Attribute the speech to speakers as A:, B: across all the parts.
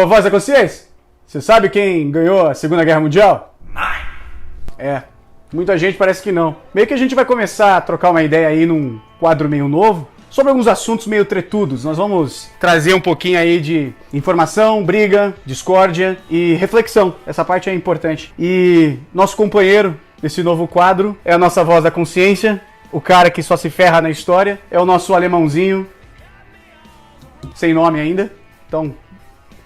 A: Ô, Voz da Consciência, você sabe quem ganhou a Segunda Guerra Mundial? Muita gente parece que não. Meio que a gente vai começar a trocar uma ideia aí num quadro meio novo, sobre alguns assuntos meio tretudos. Nós vamos trazer um pouquinho aí de informação, briga, discórdia e reflexão. Essa parte é importante. E nosso companheiro desse novo quadro é a nossa Voz da Consciência, o cara que só se ferra na história, é o nosso alemãozinho, sem nome ainda. Então,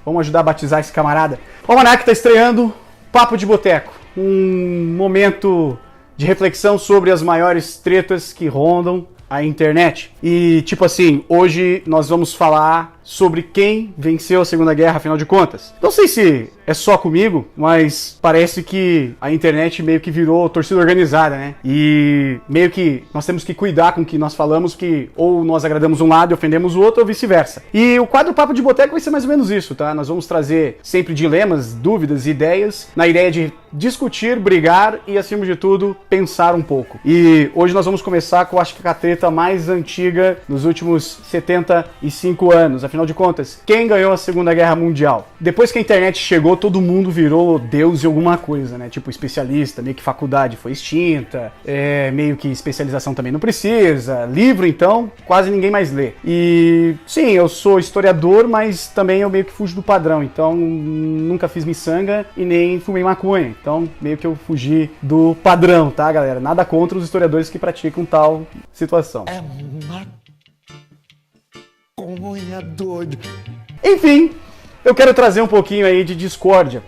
A: vamos ajudar a batizar esse camarada. O Almanac está estreando Papo de Boteco, um momento de reflexão sobre as maiores tretas que rondam a internet. E, tipo assim, hoje nós vamos falar sobre quem venceu a Segunda Guerra, afinal de contas. Não sei se é só comigo, mas parece que a internet meio que virou torcida organizada, né? E meio que nós temos que cuidar com o que nós falamos, que ou nós agradamos um lado e ofendemos o outro, ou vice-versa. E o quadro Papo de Boteco vai ser mais ou menos isso, tá? Nós vamos trazer sempre dilemas, dúvidas, ideias, na ideia de discutir, brigar e, acima de tudo, pensar um pouco. E hoje nós vamos começar com, acho que a treta mais antiga dos últimos 75 anos. Afinal de contas, quem ganhou a Segunda Guerra Mundial? Depois que a internet chegou, todo mundo virou Deus em alguma coisa, né? Tipo, especialista, meio que faculdade foi extinta, meio que especialização também não precisa, livro, então, quase ninguém mais lê. E, sim, eu sou historiador, mas também eu meio que fujo do padrão, então nunca fiz miçanga e nem fumei maconha, então meio que eu fugi do padrão, tá, galera? Nada contra os historiadores que praticam tal situação.
B: É maconha doido.
A: Enfim, eu quero trazer um pouquinho aí de discórdia.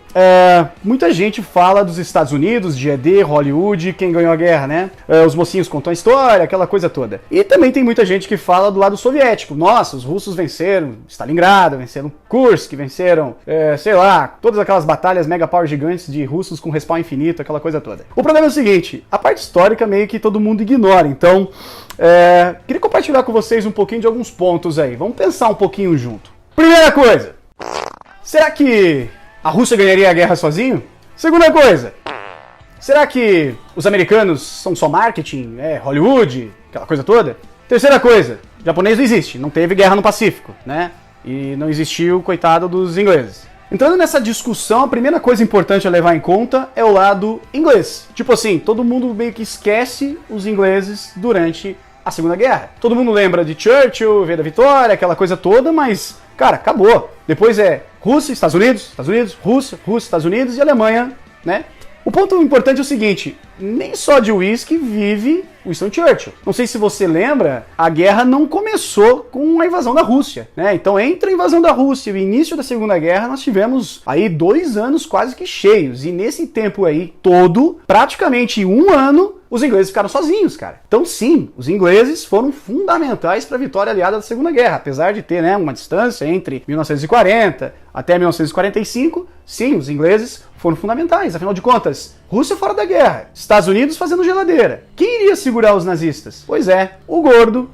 A: Muita gente fala dos Estados Unidos, de ED, Hollywood, quem ganhou a guerra, né? Os mocinhos contam a história, aquela coisa toda. E também tem muita gente que fala do lado soviético. Nossa, os russos venceram Stalingrado, venceram Kursk, venceram, sei lá, todas aquelas batalhas mega power gigantes de russos com respawn infinito, aquela coisa toda. O problema é o seguinte, a parte histórica meio que todo mundo ignora, então queria compartilhar com vocês um pouquinho de alguns pontos aí. Vamos pensar um pouquinho junto. Primeira coisa, será que a Rússia ganharia a guerra sozinho? Segunda coisa, será que os americanos são só marketing, Hollywood, aquela coisa toda? Terceira coisa, japonês não existe, não teve guerra no Pacífico, né? E não existiu, coitado dos ingleses. Entrando nessa discussão, a primeira coisa importante a levar em conta é o lado inglês. Tipo assim, todo mundo meio que esquece os ingleses durante a Segunda Guerra. Todo mundo lembra de Churchill, V da Vitória, aquela coisa toda, mas, cara, acabou. Depois é Rússia, Estados Unidos, Rússia, Estados Unidos e Alemanha, né? O ponto importante é o seguinte, nem só de uísque vive Winston Churchill. Não sei se você lembra, a guerra não começou com a invasão da Rússia, né? Então, entre a invasão da Rússia e o início da Segunda Guerra, nós tivemos aí 2 anos quase que cheios. E nesse tempo aí todo, praticamente 1 ano, os ingleses ficaram sozinhos, cara. Então, sim, os ingleses foram fundamentais para a vitória aliada da Segunda Guerra. Apesar de ter, né, uma distância entre 1940 até 1945, sim, os ingleses foram fundamentais. Afinal de contas, Rússia fora da guerra, Estados Unidos fazendo geladeira. Quem iria segurar os nazistas? Pois é, o gordo,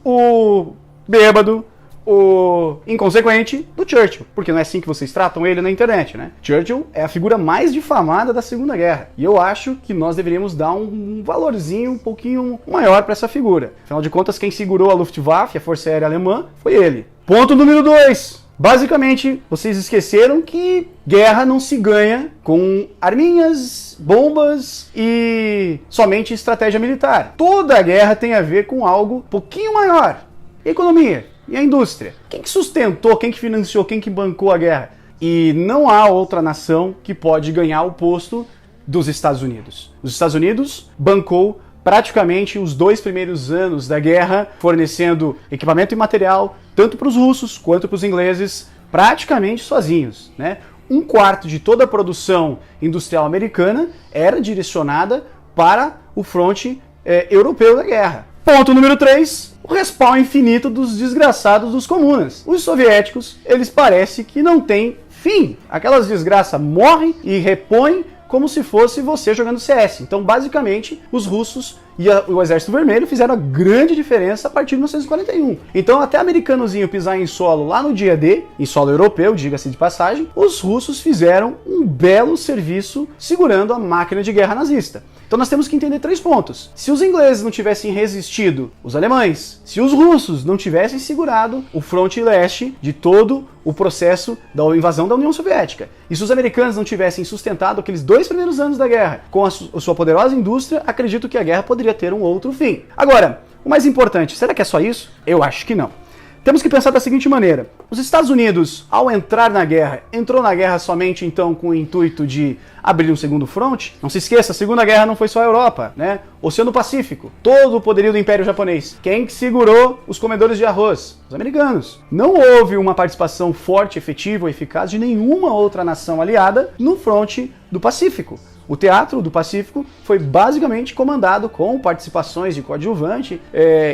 A: o bêbado, o inconsequente do Churchill. Porque não é assim que vocês tratam ele na internet, né? Churchill é a figura mais difamada da Segunda Guerra. E eu acho que nós deveríamos dar um valorzinho um pouquinho maior para essa figura. Afinal de contas, quem segurou a Luftwaffe, a Força Aérea Alemã, foi ele. Ponto número 2. Basicamente, vocês esqueceram que guerra não se ganha com arminhas, bombas e somente estratégia militar. Toda a guerra tem a ver com algo um pouquinho maior. Economia e a indústria. Quem que sustentou, quem que financiou, quem que bancou a guerra? E não há outra nação que pode ganhar o posto dos Estados Unidos. Os Estados Unidos bancou praticamente os 2 primeiros anos da guerra, fornecendo equipamento e material, tanto para os russos quanto para os ingleses, praticamente sozinhos, né? 1/4 de toda a produção industrial americana era direcionada para o fronte europeu da guerra. Ponto número 3, o respawn infinito dos desgraçados dos comunas. Os soviéticos, eles parecem que não têm fim. Aquelas desgraças morrem e repõem como se fosse você jogando CS. Então, basicamente, os russos e o Exército Vermelho fizeram a grande diferença a partir de 1941. Então, até americanozinho pisar em solo lá no dia D, em solo europeu, diga-se de passagem, os russos fizeram um belo serviço segurando a máquina de guerra nazista. Então nós temos que entender 3 pontos. Se os ingleses não tivessem resistido, os alemães, se os russos não tivessem segurado o fronte leste de todo o processo da invasão da União Soviética, e se os americanos não tivessem sustentado aqueles 2 primeiros anos da guerra com a sua poderosa indústria, acredito que a guerra poderia ter um outro fim. Agora, o mais importante, será que é só isso? Eu acho que não. Temos que pensar da seguinte maneira: os Estados Unidos, ao entrar na guerra, entrou na guerra somente então com o intuito de abrir um segundo fronte? Não se esqueça, a Segunda Guerra não foi só a Europa, né? Oceano Pacífico, todo o poderio do Império Japonês. Quem que segurou os comedores de arroz? Os americanos. Não houve uma participação forte, efetiva ou eficaz de nenhuma outra nação aliada no fronte do Pacífico. O Teatro do Pacífico foi basicamente comandado com participações de coadjuvante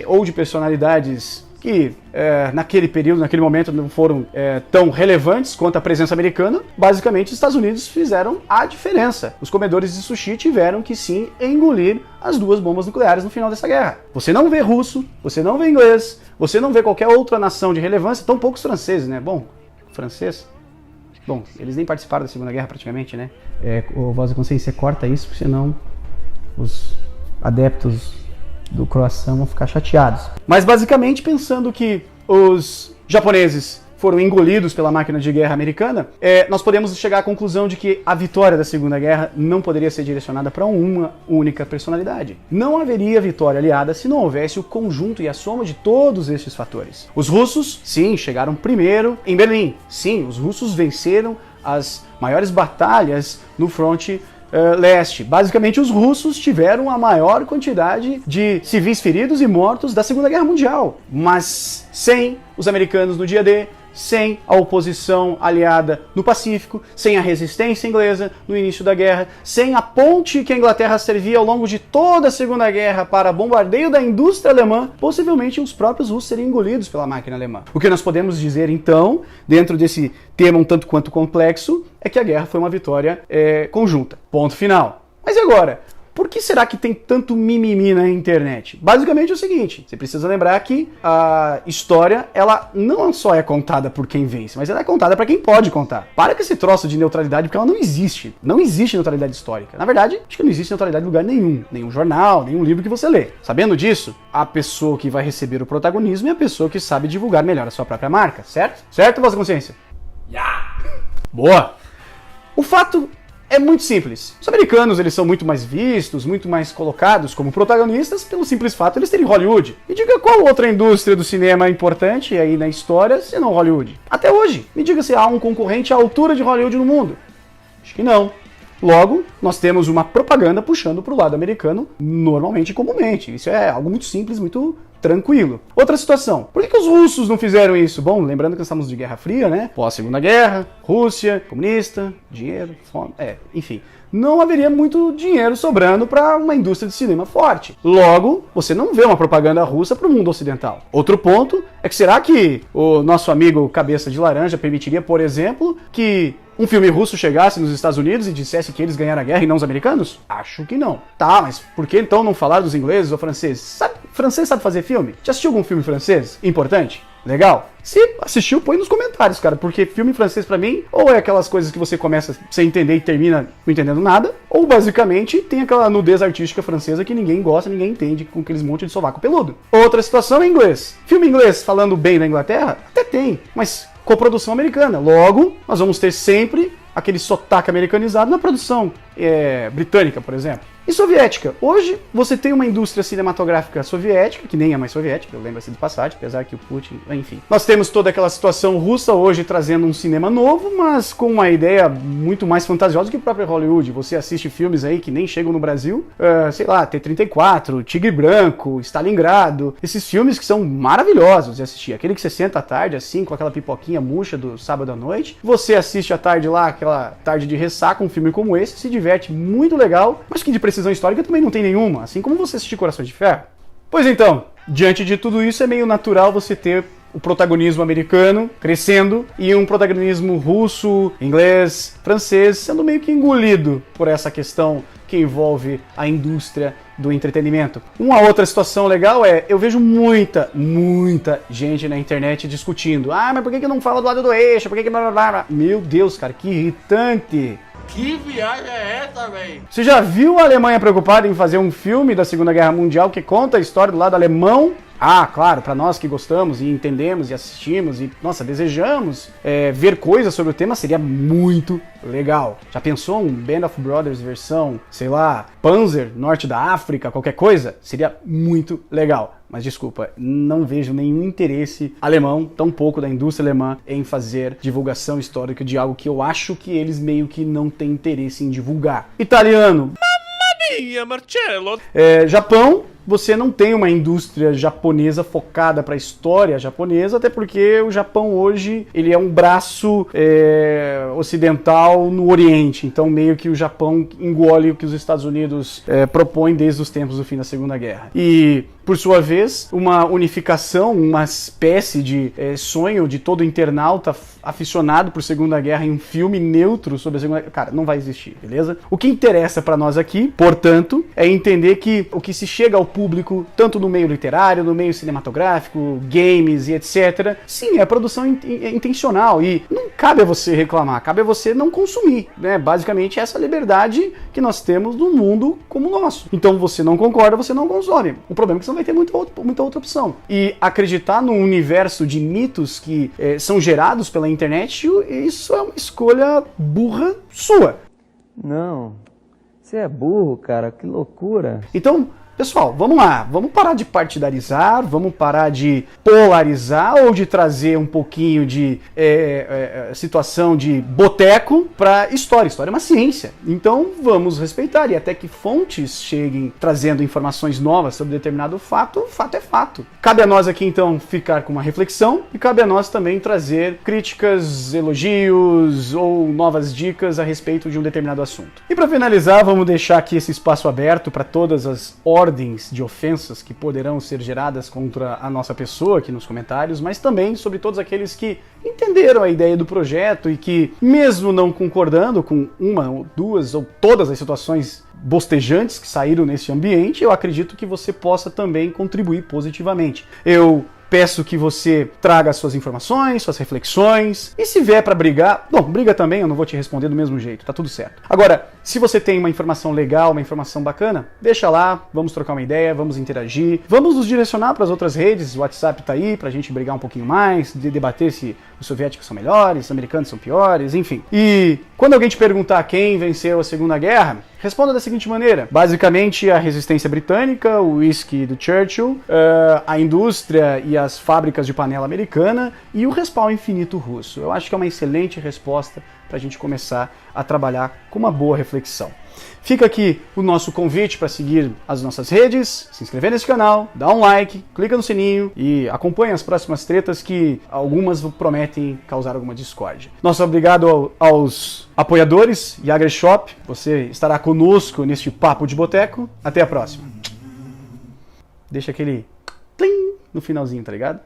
A: ou de personalidades que naquele período, naquele momento não foram tão relevantes quanto a presença americana. Basicamente, os Estados Unidos fizeram a diferença. Os comedores de sushi tiveram que sim engolir as 2 bombas nucleares no final dessa guerra. Você não vê russo, você não vê inglês, você não vê qualquer outra nação de relevância, tão poucos franceses, né? Bom, francês... Bom, eles nem participaram da Segunda Guerra praticamente, né? O Voz da Consciência corta isso, porque senão os adeptos do croissant vão ficar chateados. Mas basicamente, pensando que os japoneses foram engolidos pela máquina de guerra americana, nós podemos chegar à conclusão de que a vitória da Segunda Guerra não poderia ser direcionada para uma única personalidade. Não haveria vitória aliada se não houvesse o conjunto e a soma de todos estes fatores. Os russos, sim, chegaram primeiro em Berlim. Sim, os russos venceram as maiores batalhas no fronte leste. Basicamente, os russos tiveram a maior quantidade de civis feridos e mortos da Segunda Guerra Mundial. Mas sem os americanos no dia D, sem a oposição aliada no Pacífico, sem a resistência inglesa no início da guerra, sem a ponte que a Inglaterra servia ao longo de toda a Segunda Guerra para bombardeio da indústria alemã, possivelmente os próprios russos seriam engolidos pela máquina alemã. O que nós podemos dizer, então, dentro desse tema um tanto quanto complexo, é que a guerra foi uma vitória conjunta. Ponto final. Mas e agora? Por que será que tem tanto mimimi na internet? Basicamente é o seguinte: você precisa lembrar que a história, ela não só é contada por quem vence, mas ela é contada para quem pode contar. Para com esse troço de neutralidade, porque ela não existe. Não existe neutralidade histórica. Na verdade, acho que não existe neutralidade em lugar nenhum. Nenhum jornal, nenhum livro que você lê. Sabendo disso, a pessoa que vai receber o protagonismo é a pessoa que sabe divulgar melhor a sua própria marca, certo? Certo, Vossa Consciência? Boa! O fato é muito simples. Os americanos, eles são muito mais vistos, muito mais colocados como protagonistas pelo simples fato de eles terem Hollywood. E diga qual outra indústria do cinema é importante aí na história, se não Hollywood. Até hoje, me diga se há um concorrente à altura de Hollywood no mundo. Acho que não. Logo, nós temos uma propaganda puxando para o lado americano normalmente e comumente. Isso é algo muito simples, muito tranquilo. Outra situação. Por que os russos não fizeram isso? Bom, lembrando que nós estamos de Guerra Fria, né? Pós-Segunda Guerra, Rússia, comunista, dinheiro, fome, enfim. Não haveria muito dinheiro sobrando para uma indústria de cinema forte. Logo, você não vê uma propaganda russa para o mundo ocidental. Outro ponto é que será que o nosso amigo Cabeça de Laranja permitiria, por exemplo, que um filme russo chegasse nos Estados Unidos e dissesse que eles ganharam a guerra e não os americanos? Acho que não. Tá, mas por que então não falar dos ingleses ou franceses? Francês sabe fazer filme? Já assistiu algum filme francês importante? Legal? Se assistiu, põe nos comentários, cara, porque filme francês pra mim, ou é aquelas coisas que você começa sem entender e termina não entendendo nada, ou basicamente tem aquela nudez artística francesa que ninguém gosta, ninguém entende, com aqueles monte de sovaco peludo. Outra situação é inglês. Filme inglês falando bem da Inglaterra? Até tem, mas coprodução americana. Logo, nós vamos ter sempre aquele sotaque americanizado na produção britânica, por exemplo. E soviética. Hoje você tem uma indústria cinematográfica soviética, que nem é mais soviética, eu lembro assim de passagem, apesar que o Putin, enfim. Nós temos toda aquela situação russa hoje trazendo um cinema novo, mas com uma ideia muito mais fantasiosa que o próprio Hollywood. Você assiste filmes aí que nem chegam no Brasil, sei lá, T-34, Tigre Branco, Stalingrado, esses filmes que são maravilhosos de assistir. Aquele que você senta à tarde, assim, com aquela pipoquinha murcha do sábado à noite, você assiste à tarde lá, aquela tarde de ressaca, um filme como esse, se diverte muito legal, mas que de precisão histórica também não tem nenhuma, assim como você assistir Corações de Ferro. Pois então, diante de tudo isso, é meio natural você ter o protagonismo americano crescendo e um protagonismo russo, inglês, francês sendo meio que engolido por essa questão que envolve a indústria do entretenimento. Uma outra situação legal é, eu vejo muita gente na internet discutindo. Ah, mas por que não fala do lado do eixo? Por que blá blá blá? Meu Deus, cara, que irritante.
C: Que viagem é essa, velho?
A: Você já viu a Alemanha preocupada em fazer um filme da Segunda Guerra Mundial que conta a história do lado alemão? Ah, claro, para nós que gostamos e entendemos e assistimos e, nossa, desejamos ver coisas sobre o tema, seria muito legal. Já pensou um Band of Brothers versão, sei lá, Panzer, Norte da África, qualquer coisa? Seria muito legal. Mas desculpa, não vejo nenhum interesse alemão, tampouco da indústria alemã, em fazer divulgação histórica de algo que eu acho que eles meio que não têm interesse em divulgar. Italiano.
C: Mamma mia, Marcello!
A: Japão. Você não tem uma indústria japonesa focada para a história japonesa, até porque o Japão hoje ele é um braço ocidental no Oriente, então meio que o Japão engole o que os Estados Unidos propõem desde os tempos do fim da Segunda Guerra. E, por sua vez, uma unificação, uma espécie de sonho de todo internauta aficionado por Segunda Guerra em um filme neutro sobre a Segunda Guerra, cara, não vai existir, beleza? O que interessa para nós aqui, portanto, é entender que o que se chega ao público, tanto no meio literário, no meio cinematográfico, games e etc. Sim, é produção intencional e não cabe a você reclamar, cabe a você não consumir, né? Basicamente essa liberdade que nós temos no mundo como o nosso. Então você não concorda, você não consome. O problema é que você não vai ter muita outra opção. E acreditar num universo de mitos que são gerados pela internet, isso é uma escolha burra sua.
D: Não, você é burro, cara, que loucura.
A: Então, pessoal, vamos lá, vamos parar de partidarizar, vamos parar de polarizar ou de trazer um pouquinho de situação de boteco para história. História é uma ciência, então vamos respeitar e até que fontes cheguem trazendo informações novas sobre determinado fato, fato é fato. Cabe a nós aqui então ficar com uma reflexão e cabe a nós também trazer críticas, elogios ou novas dicas a respeito de um determinado assunto. E para finalizar, vamos deixar aqui esse espaço aberto para todas as ordens de ofensas que poderão ser geradas contra a nossa pessoa aqui nos comentários, mas também sobre todos aqueles que entenderam a ideia do projeto e que, mesmo não concordando com uma ou duas ou todas as situações bostejantes que saíram nesse ambiente, eu acredito que você possa também contribuir positivamente. Eu peço que você traga suas informações, suas reflexões, e se vier pra brigar, bom, briga também, eu não vou te responder do mesmo jeito, tá tudo certo. Agora, se você tem uma informação legal, uma informação bacana, deixa lá, vamos trocar uma ideia, vamos interagir, vamos nos direcionar para as outras redes, o WhatsApp tá aí pra gente brigar um pouquinho mais, debater se os soviéticos são melhores, os americanos são piores, enfim. E quando alguém te perguntar quem venceu a Segunda Guerra, responda da seguinte maneira: basicamente a resistência britânica, o whisky do Churchill, a indústria e as fábricas de panela americana e o respawn infinito russo. Eu acho que é uma excelente resposta para a gente começar a trabalhar com uma boa reflexão. Fica aqui o nosso convite para seguir as nossas redes, se inscrever nesse canal, dar um like, clica no sininho e acompanhe as próximas tretas que algumas prometem causar alguma discórdia. Nosso obrigado aos apoiadores e AgriShop, você estará conosco neste papo de boteco. Até a próxima. Deixa aquele plim no finalzinho, tá ligado?